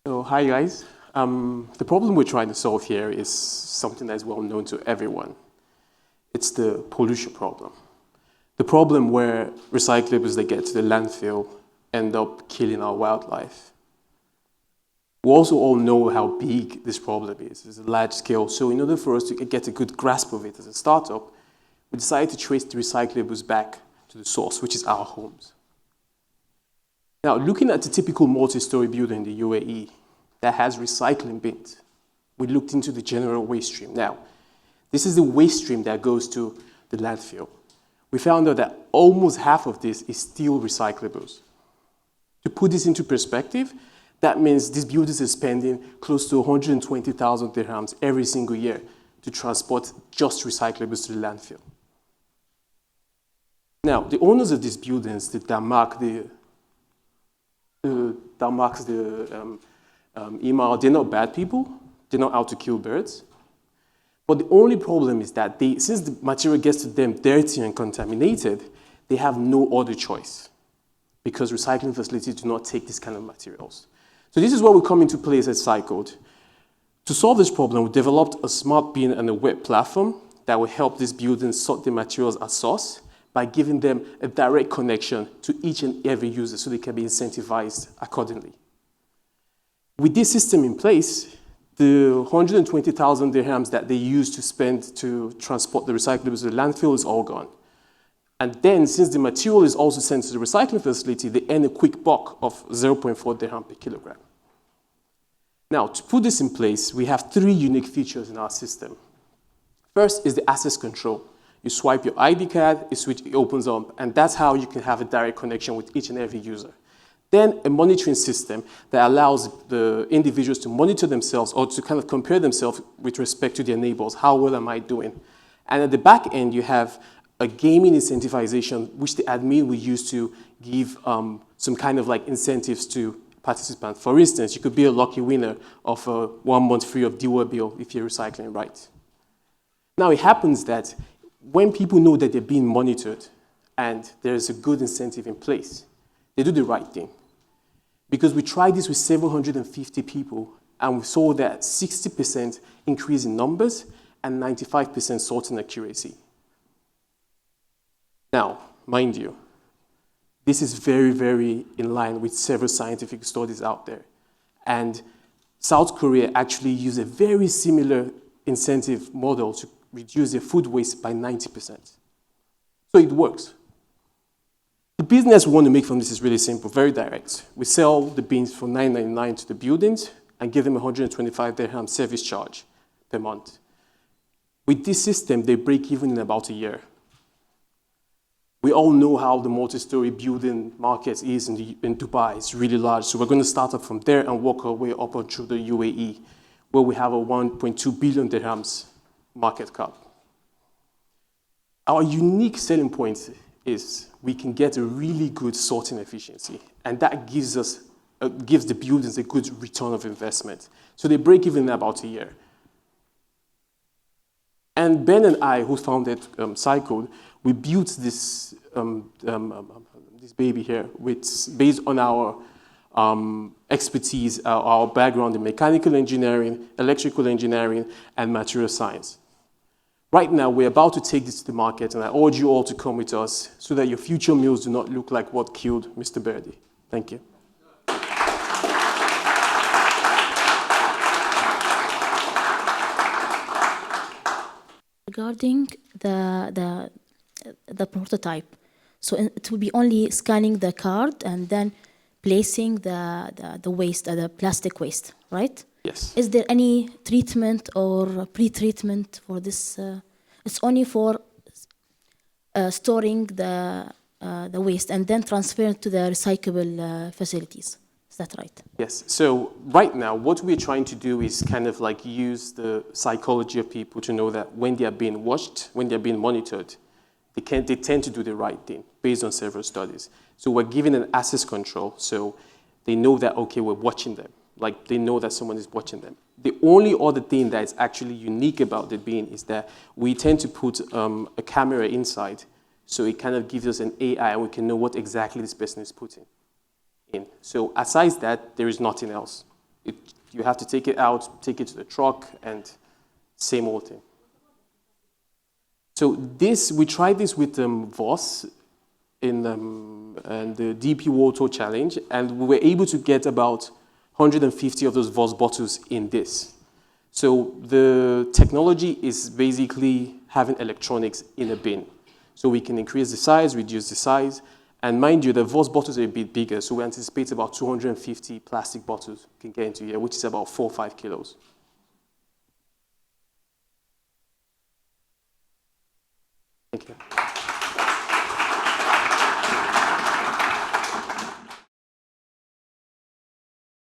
So, hi guys. The problem we're trying to solve here is something that is well known to everyone. It's the pollution problem. The problem where recyclables that get to the landfill end up killing our wildlife. We also all know how big this problem is. It's a large scale. So in order for us to get a good grasp of it as a startup, we decided to trace the recyclables back to the source, which is our homes. Now, looking at the typical multi-story building in the UAE that has recycling bins, we looked into the general waste stream. Now, this is the waste stream that goes to the landfill. We found out that almost half of this is still recyclables. To put this into perspective, that means these buildings are spending close to 120,000 dirhams every single year to transport just recyclables to the landfill. Now, the owners of these buildings, that marks the email, they're not bad people. They're not out to kill birds. But the only problem is that since the material gets to them dirty and contaminated, they have no other choice because recycling facilities do not take this kind of materials. So this is where we come into place at Cycled. To solve this problem, we developed a smart bin and a web platform that will help these buildings sort the materials at source by giving them a direct connection to each and every user so they can be incentivized accordingly. With this system in place, the 120,000 dirhams that they used to spend to transport the recyclables to the landfill is all gone. And then, since the material is also sent to the recycling facility, they earn a quick buck of 0.4 dirham per kilogram. Now, to put this in place, we have three unique features in our system. First is the access control. You swipe your ID card, it opens up, and that's how you can have a direct connection with each and every user. Then a monitoring system that allows the individuals to monitor themselves or to kind of compare themselves with respect to their neighbors. How well am I doing? And at the back end, you have a gaming incentivization, which the admin will use to give some kind of like incentives to participants. For instance, you could be a lucky winner of a 1 month free of Dewa bill if you're recycling right. Now, it happens that when people know that they're being monitored and there's a good incentive in place, they do the right thing. Because we tried this with 750 people and we saw that 60% increase in numbers and 95% sorting accuracy. Now, mind you, this is very, very in line with several scientific studies out there. And South Korea actually used a very similar incentive model to reduce their food waste by 90%. So it works. The business we want to make from this is really simple, very direct. We sell the bins for $9.99 to the buildings and give them 125 dirham service charge per month. With this system, they break even in about a year. We all know how the multi-story building market is in Dubai. It's really large. So we're going to start up from there and work our way up through the UAE, where we have a 1.2 billion dirhams market cap. Our unique selling point is we can get a really good sorting efficiency, and that gives the buildings a good return of investment. So they break even in about a year. And Ben and I, who founded Cycled, we built this baby here based on our expertise, our background in mechanical engineering, electrical engineering, and material science. Right now, we're about to take this to the market, and I urge you all to come with us so that your future meals do not look like what killed Mr. Birdie. Thank you. Regarding the prototype, so it will be only scanning the card and then placing the waste, the plastic waste, right? Yes. Is there any treatment or pre-treatment for this? It's only for storing the waste and then transferring to the recyclable facilities. Is that right? Yes. So right now, what we're trying to do is kind of like use the psychology of people to know that when they are being watched, when they're being monitored, they tend to do the right thing based on several studies. So we're giving an access control, so they know that, okay, we're watching them. Like they know that someone is watching them. The only other thing that is actually unique about the bin is that we tend to put a camera inside, so it kind of gives us an AI and we can know what exactly this person is putting in. So aside that, there is nothing else. You have to take it out, take it to the truck, and same old thing. So we tried this with Voss in and the DP Water Challenge, and we were able to get about 150 of those Voss bottles in this. So the technology is basically having electronics in a bin. So we can increase the size, reduce the size, and mind you, the Voss bottles are a bit bigger, so we anticipate about 250 plastic bottles can get into here, which is about 4 or 5 kilos. Thank you.